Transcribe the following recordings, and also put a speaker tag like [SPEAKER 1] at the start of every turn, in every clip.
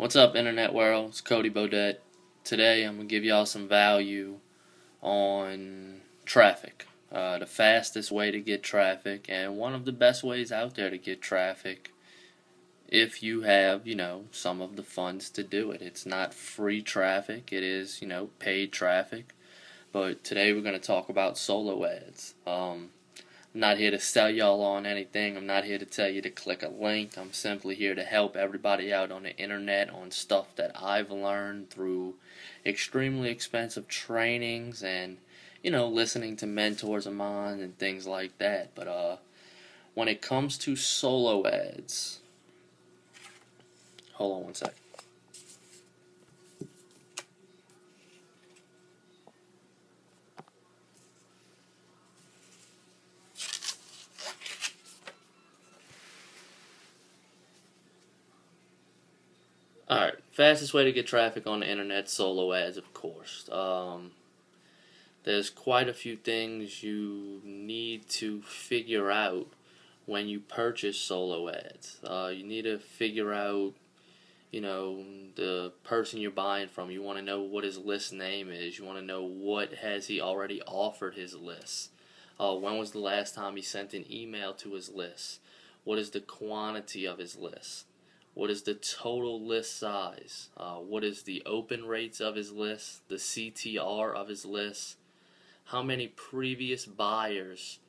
[SPEAKER 1] What's up, Internet World? It's Cody Bodette. Today I'm going to give y'all some value on traffic. The fastest way to get traffic, and one of the best ways out there to get traffic if you have, some of the funds to do it. It's not free traffic, it is, paid traffic. But today we're going to talk about solo ads. I'm not here to sell y'all on anything. I'm not here to tell you to click a link. I'm simply here to help everybody out on the internet on stuff that I've learned through extremely expensive trainings and, listening to mentors of mine and things like that. But when it comes to solo ads, hold on one sec. Alright, fastest way to get traffic on the internet, solo ads, of course. There's quite a few things you need to figure out when you purchase solo ads. You need to figure out, the person you're buying from. You want to know what his list name is. You want to know what has he already offered his list. When was the last time he sent an email to his list? What is the quantity of his list? What is the total list size? What is the open rates of his list? The CTR of his list? How many previous buyers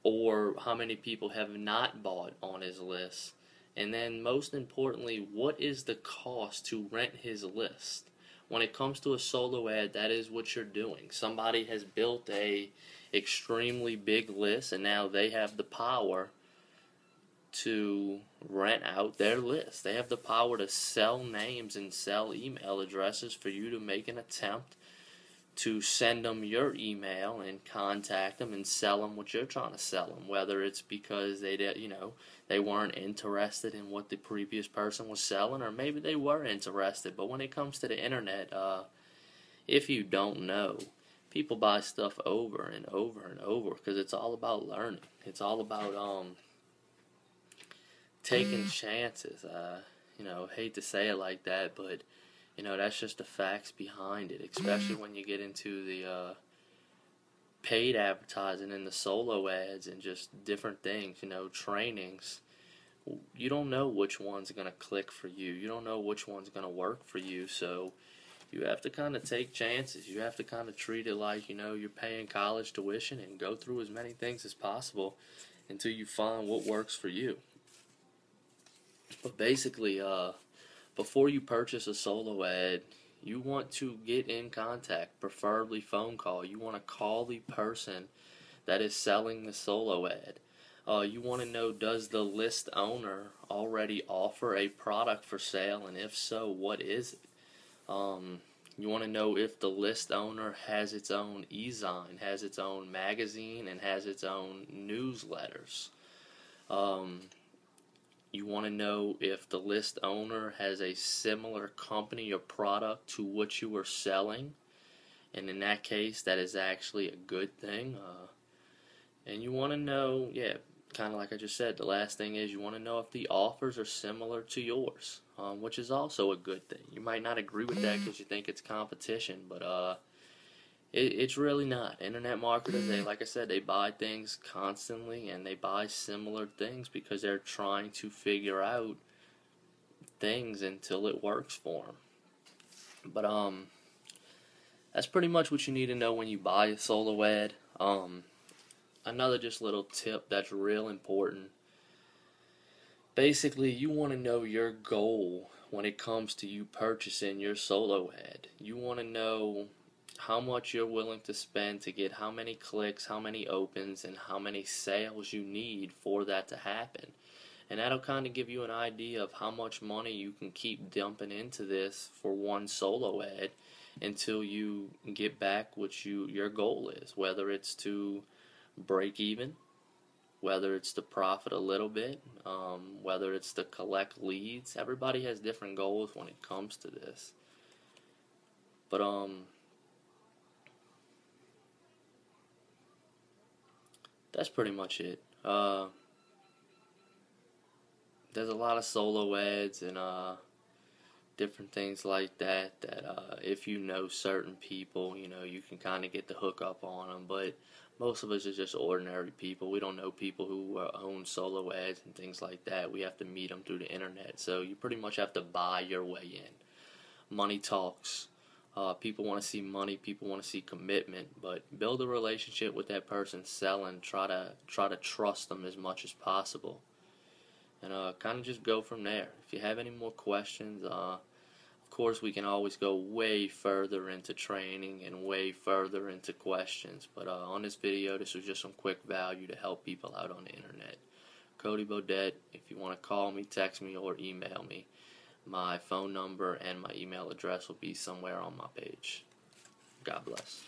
[SPEAKER 1] or how many people have not bought on his list? And then most importantly, what is the cost to rent his list? When it comes to a solo ad, that is what you're doing. Somebody has built a extremely big list and now they have the power to rent out their list. They have the power to sell names and sell email addresses for you to make an attempt to send them your email and contact them and sell them what you're trying to sell them. Whether it's because they weren't interested in what the previous person was selling, or maybe they were interested. But when it comes to the internet, if you don't know, people buy stuff over and over and over because it's all about learning. It's all about taking chances. Hate to say it like that, but that's just the facts behind it. Especially when you get into the paid advertising and the solo ads and just different things. Trainings. You don't know which one's gonna click for you. You don't know which one's gonna work for you. So you have to kind of take chances. You have to kind of treat it like you're paying college tuition and go through as many things as possible until you find what works for you. But basically, before you purchase a solo ad, you want to get in contact, preferably phone call. You want to call the person that is selling the solo ad. You want to know, does the list owner already offer a product for sale, and if so, what is it? You want to know if the list owner has its own e-zine, has its own magazine, and has its own newsletters. You want to know if the list owner has a similar company or product to what you are selling, and in that case, that is actually a good thing. And you want to know, kind of like I just said, the last thing is you want to know if the offers are similar to yours, which is also a good thing. You might not agree with that because you think it's competition, but it's really not. Internet marketers, like I said, they buy things constantly and they buy similar things because they're trying to figure out things until it works for them. But that's pretty much what you need to know when you buy a solo ad. Another just little tip that's real important. Basically, you want to know your goal when it comes to you purchasing your solo ad. You want to know how much you're willing to spend to get how many clicks, how many opens, and how many sales you need for that to happen. And that'll kind of give you an idea of how much money you can keep dumping into this for one solo ad until you get back what your goal is, whether it's to break even, whether it's to profit a little bit, whether it's to collect leads. Everybody has different goals when it comes to this. But that's pretty much it. There's a lot of solo ads and different things like that. If you know certain people, you can kind of get the hook up on them. But most of us are just ordinary people. We don't know people who own solo ads and things like that. We have to meet them through the internet. So you pretty much have to buy your way in. Money talks. People want to see money. People want to see commitment. But build a relationship with that person selling. Try to trust them as much as possible. And kind of just go from there. If you have any more questions, of course we can always go way further into training and way further into questions. But on this video, this was just some quick value to help people out on the internet. Cody Bodette. If you want to call me, text me, or email me, my phone number and my email address will be somewhere on my page. God bless.